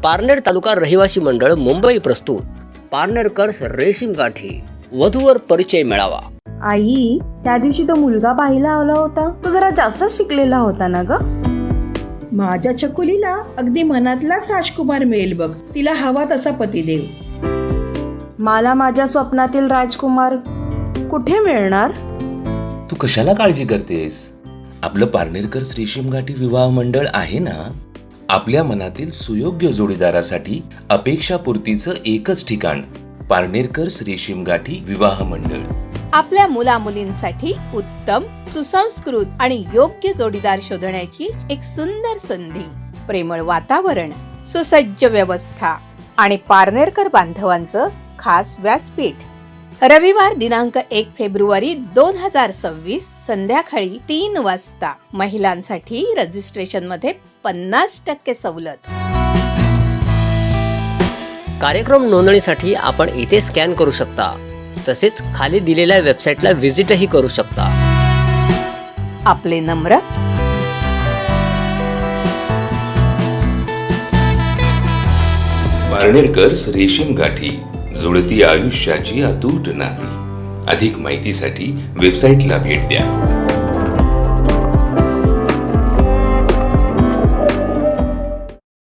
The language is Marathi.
पारनेर तालुका रहिवासी मंडळ मुंबई प्रस्तुत पारनेरकर्स रेशीम गाठी वधूवर परिचय मेळावा। आई, त्या दिवशी तो मुलगा पाहिला आला होता, तो जरा जास्त शिकलेला होता ना ग? माझ्या चकुलीला अगदी मनातलाच राजकुमार मिळेल बघ, तिला हवा तसा पतिदेव। मला माझ्या स्वप्नातील राजकुमार कुठे मिळणार? तू कशाला काळजी करतेस? आपलं पारनेरकर्स रेशीम गाठी विवाह मंडळ आहे ना। आपल्या मनातील सुयोग्य जोडीदारासाठी अपेक्षापूर्तीचं एकच ठिकाण, पारनेरकर्स रेशीम गाठी विवाह मंडळ। आपल्या मुलामुलींसाठी उत्तम, सुसंस्कृत आणि योग्य जोडीदार शोधण्याची एक सुंदर संधी। प्रेमळ वातावरण, सुसज्ज व्यवस्था आणि पारनेरकर बांधवांचं खास व्यासपीठ। रविवार दिनांक 1 फेब्रुवारी 2026 संध्याकाळी 3 वाजता। महिलांसाठी रजिस्ट्रेशन मध्ये 50% सवलत। कार्यक्रम नोंदणीसाठी आपण इथे स्कॅन करू शकता, तसेच खाली दिलेल्या वेबसाईटला व्हिजिटही करू शकता। आपले नम्र पारनेरकर्स रेशीम गाठी, जुळती आयुष्याची अतूट नाती। अधिक माहितीसाठी वेबसाईटला भेट द्या।